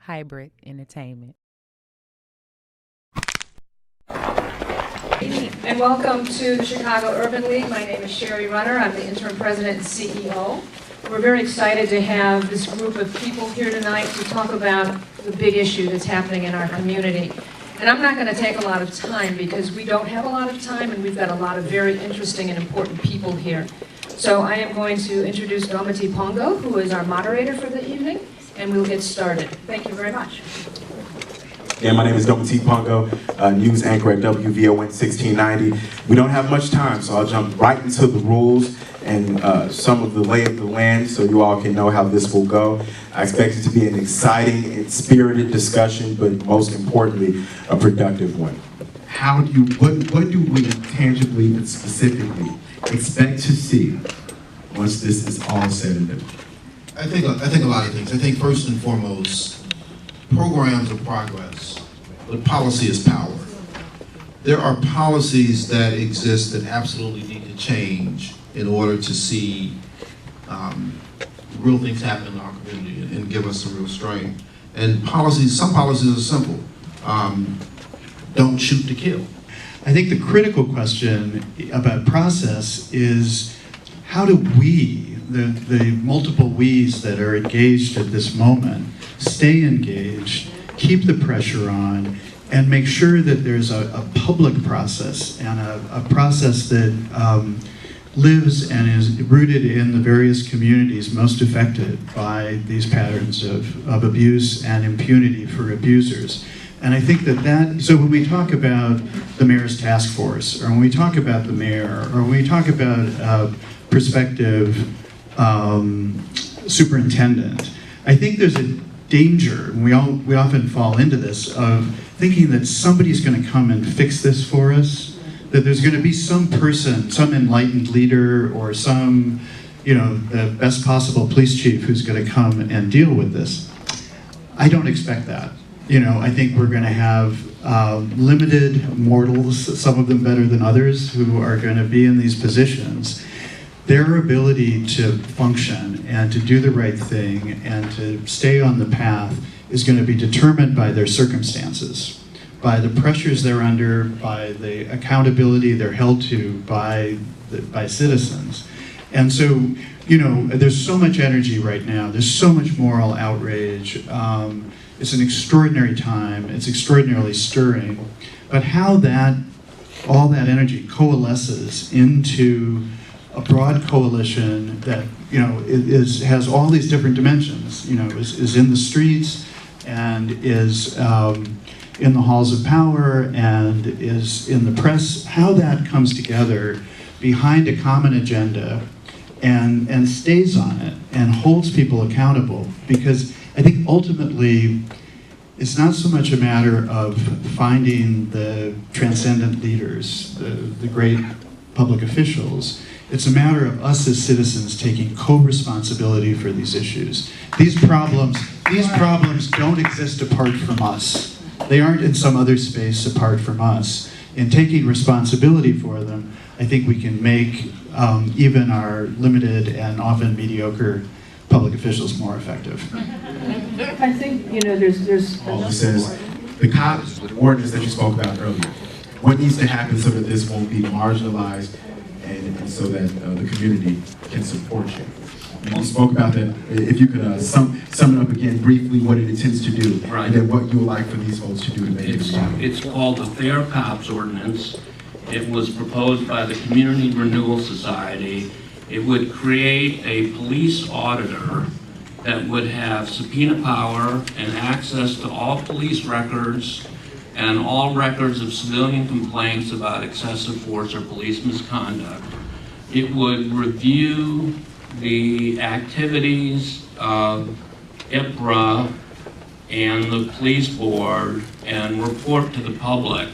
Hibrid Entertainment. And welcome to the Chicago Urban League. My name is Sherry Runner. I'm the interim president and CEO. We're very excited to have this group of people here tonight to talk about the big issue that's happening in our community. And I'm not going to take a lot of time because we don't have a lot of time and we've got a lot of very interesting and important people here. So I am going to introduce Domiti Pongo, who is our moderator for the evening, and we'll get started. Thank you very much. Yeah, my name is Domiti Pongo, news anchor at WVON 1690. We don't have much time, so I'll jump right into the rules and some of the lay of the land so you all can know how this will go. I expect it to be an exciting and spirited discussion, but most importantly, a productive one. What do we tangibly and specifically expect to see once this is all said and done? I think a lot of things. I think first and foremost, programs are progress, but policy is power. There are policies that exist that absolutely need to change in order to see real things happen in our community and give us some real strength. And some policies are simple. Don't shoot to kill. I think the critical question about process is how do we, the multiple we's that are engaged at this moment, stay engaged, keep the pressure on, and make sure that there's a public process and a process that lives and is rooted in the various communities most affected by these patterns of abuse and impunity for abusers. And I think so when we talk about the mayor's task force, or when we talk about the mayor, or when we talk about prospective superintendent, I think there's a danger, and we often fall into this, of thinking that somebody's going to come and fix this for us, that there's going to be some person, some enlightened leader, or some, the best possible police chief who's going to come and deal with this. I don't expect that. I think we're going to have limited mortals, some of them better than others, who are going to be in these positions. Their ability to function and to do the right thing and to stay on the path is going to be determined by their circumstances, by the pressures they're under, by the accountability they're held to by citizens. And so, there's so much energy right now. There's so much moral outrage. It's an extraordinary time. It's extraordinarily stirring. But how all that energy coalesces into a broad coalition that has all these different dimensions. Is in the streets and is in the halls of power and is in the press. How that comes together behind a common agenda and stays on it and holds people accountable, because I think ultimately it's not so much a matter of finding the transcendent leaders, the great public officials. It's a matter of us as citizens taking co-responsibility for these issues. These problems don't exist apart from us. They aren't in some other space apart from us. In taking responsibility for them, I think we can make even our limited and often mediocre public officials more effective. I think, there's All says, the cops, the ordinance that you spoke about earlier, what needs to happen so that this won't be marginalized and so that the community can support you? And you spoke about that. If you could sum it up again briefly, what it intends to do, right, and then what you would like for these folks to do to make it reality. It's called the Fair Cops Ordinance. It was proposed by the Community Renewal Society. It would create a police auditor that would have subpoena power and access to all police records and all records of civilian complaints about excessive force or police misconduct. It would review the activities of IPRA and the police board and report to the public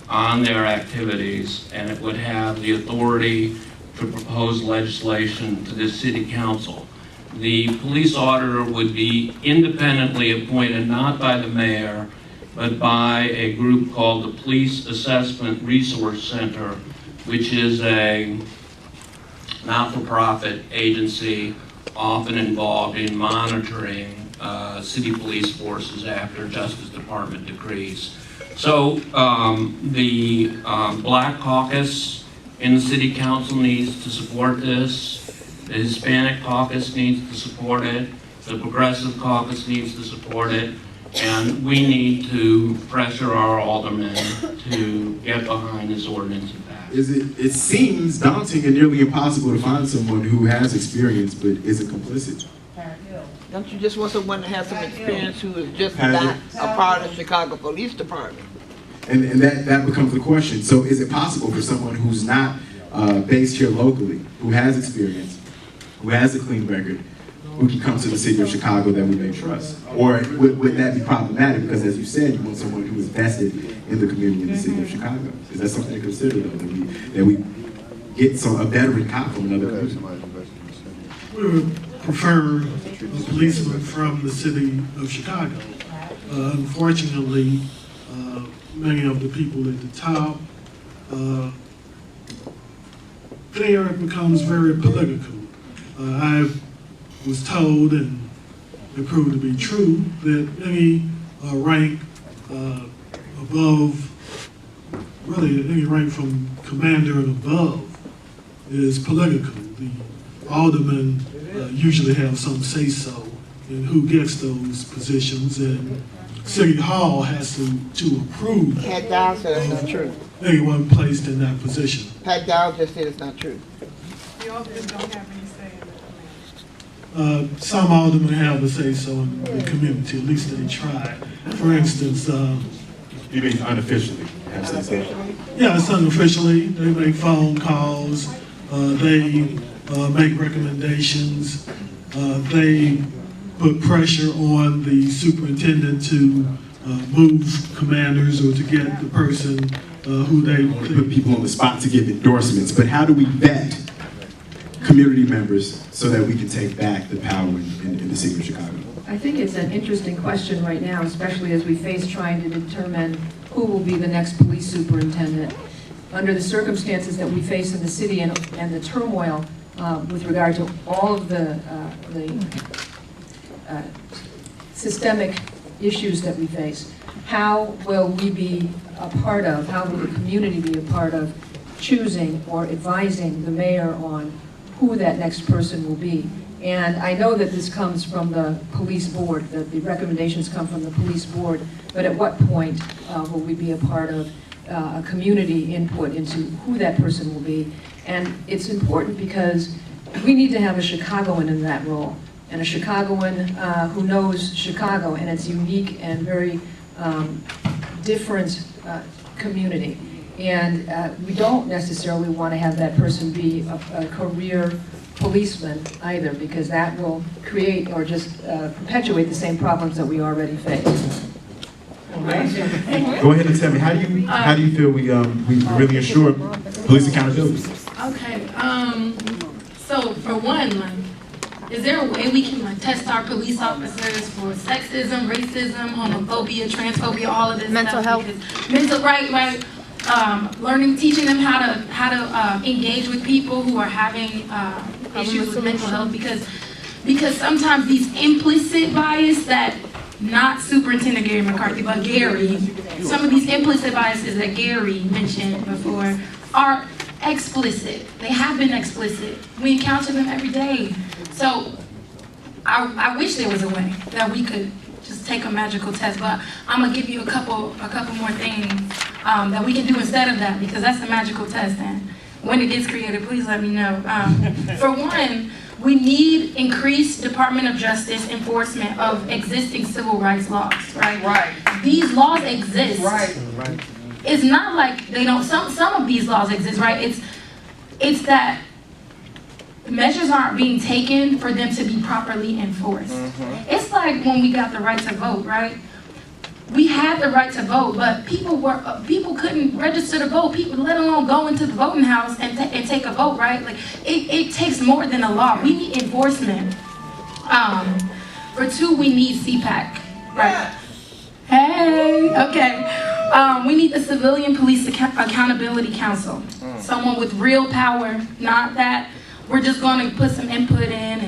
on their activities, and it would have the authority to propose legislation to the city council. The police auditor would be independently appointed, not by the mayor, but by a group called the Police Assessment Resource Center, which is a not-for-profit agency often involved in monitoring city police forces after Justice Department decrees. So the Black Caucus in the City Council needs to support this. The Hispanic Caucus needs to support it. The Progressive Caucus needs to support it. And we need to pressure our aldermen to get behind this ordinance and pass. It seems daunting and nearly impossible to find someone who has experience but isn't complicit. Don't you just want someone to have some experience who is just not a part of the Chicago Police Department? And that becomes the question. So is it possible for someone who's not based here locally, who has experience, who has a clean record, who can come to the city of Chicago that we may trust? Or would that be problematic? Because as you said, you want someone who is vested in the community in the city of Chicago. Is that something to consider, though, that we get a veteran cop from another country? We would prefer a policeman from the city of Chicago. Unfortunately, many of the people at the top, there it becomes very political. I was told, and it proved to be true, that any rank above, really any rank from commander and above is political. The aldermen usually have some say-so in who gets those positions, and City Hall has to approve Pat Dow said it's not true. anyone placed in that position. Pat Dow just said it's not true. The aldermen don't have any say in it. Some aldermen have a say-so in the community, at least they try. For instance, You mean unofficially? yes, unofficially, they make phone calls, they make recommendations, they put pressure on the superintendent to move commanders or to get the person who they Put people on the spot to give endorsements, but how do we vet community members so that we can take back the power in the city of Chicago? I think it's an interesting question right now, especially as we face trying to determine who will be the next police superintendent. Under the circumstances that we face in the city and the turmoil with regard to all of the systemic issues that we face, how will we be a part of, how will the community be a part of choosing or advising the mayor on who that next person will be? And I know that this comes from the police board, that the recommendations come from the police board, but at what point will we be a part of a community input into who that person will be? And it's important because we need to have a Chicagoan in that role, and a Chicagoan who knows Chicago and its unique and very different community. And we don't necessarily want to have that person be a career policeman either, because that will create or just perpetuate the same problems that we already face. Go ahead and tell me, how do you feel we really ensure police accountability? Okay, so for one, is there a way we can test our police officers for sexism, racism, homophobia, transphobia, all of this Mental stuff? health. Right. Learning, teaching them how to engage with people who are having issues with mental health, because sometimes these implicit bias that, not Superintendent Gary McCarthy, but Gary, some of these implicit biases that Gary mentioned before are explicit. They have been explicit. We encounter them every day. So I wish there was a way that we could just take a magical test, but I'm gonna give you a couple more things that we can do instead of that, because that's the magical test. And when it gets created, please let me know. For one, we need increased Department of Justice enforcement of existing civil rights laws, right? Right. These laws exist. Right. It's not like they don't, some of these laws exist, right? It's that measures aren't being taken for them to be properly enforced. It's like when we got the right to vote, right? We had the right to vote, but people couldn't register to vote, let alone go into the voting house and take a vote, right? Like it takes more than a law. We need enforcement. For two, we need CPAC, right? Hey, okay. We need the Civilian Police Accountability Council. Someone with real power, not that we're just going to put some input in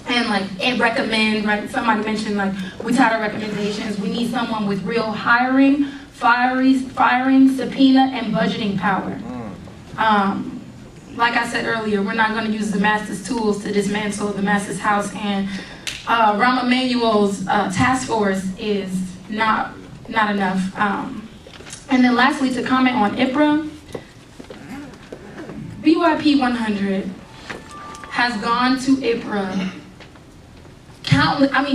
and again, like, and recommend, right? Somebody mentioned, like, we tired of recommendations. We need someone with real hiring, firing, subpoena, and budgeting power. Like I said earlier, we're not going to use the master's tools to dismantle the master's house, and Rahm Emanuel's task force is not enough. And then lastly, to comment on IPRA, BYP 100 has gone to IPRA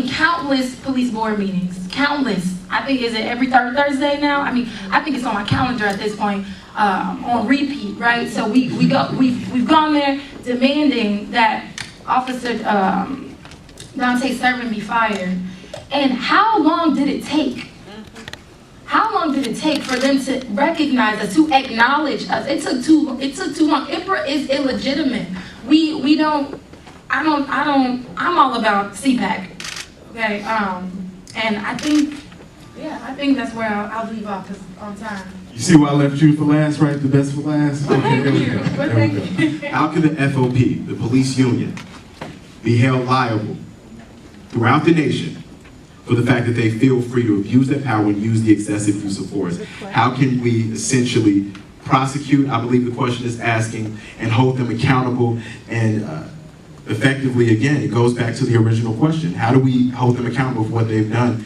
countless police board meetings, countless. I think, is it every third Thursday now? I mean, I think it's on my calendar at this point, on repeat, right? So we've gone there demanding that Officer Dante Servant be fired. And how long did it take? How long did it take for them to recognize us, to acknowledge us? It took too long. IPRA is illegitimate. I'm all about CPAC, okay? And I think that's where I'll leave off because on time. You see why I left you for last, right? The best for last? Okay, Thank you. How can the FOP, the police union, be held liable throughout the nation for the fact that they feel free to abuse their power and use the excessive use of force? How can we essentially prosecute, I believe the question is asking, and hold them accountable and effectively, again, it goes back to the original question. How do we hold them accountable for what they've done?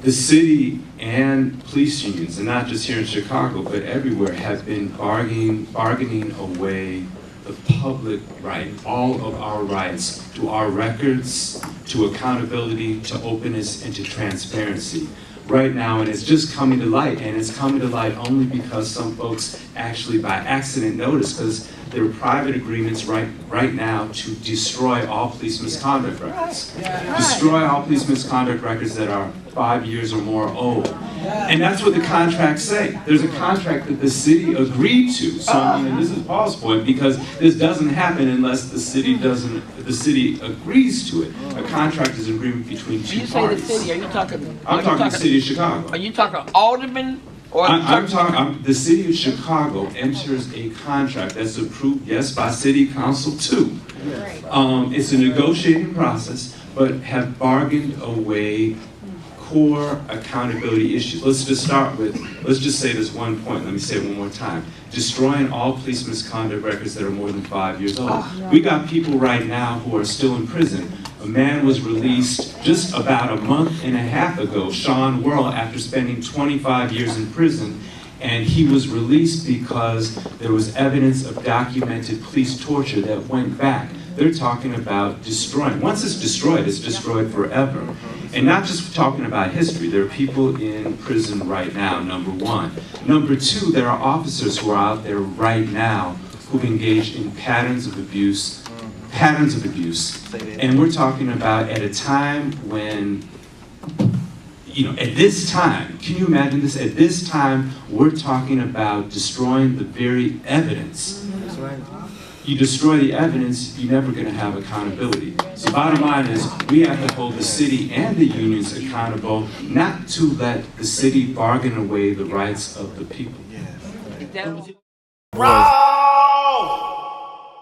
The city and police unions, and not just here in Chicago, but everywhere, have been bargaining away the public right, all of our rights, to our records, to accountability, to openness, and to transparency. Right now, and it's just coming to light, and it's coming to light only because some folks actually by accident noticed, because there are private agreements right now to destroy all police misconduct records. Destroy all police misconduct records that are 5 years or more old. And that's what the contracts say. There's a contract that the city agreed to. So I mean, this is Paul's point, because this doesn't happen unless the city agrees to it. A contract is an agreement between two parties. When you say the city, are you talking? I'm talking the city of Chicago. Are you talking aldermen? Or I'm talking, the city of Chicago enters a contract that's approved, yes, by city council too. It's a negotiating process, but have bargained away core accountability issues. Let's just let's just say this one point. Let me say it one more time. Destroying all police misconduct records that are more than 5 years old. We got people right now who are still in prison. A man was released just about a month and a half ago, Sean Worrell, after spending 25 years in prison, and he was released because there was evidence of documented police torture that went back. They're talking about destroying. Once it's destroyed forever. And not just talking about history. There are people in prison right now, number one. Number two, there are officers who are out there right now who've engaged in patterns of abuse. And we're talking about at a time when, at this time, can you imagine this? At this time, we're talking about destroying the very evidence. That's right. You destroy the evidence, you're never going to have accountability. So bottom line is, we have to hold the city and the unions accountable, not to let the city bargain away the rights of the people. Right.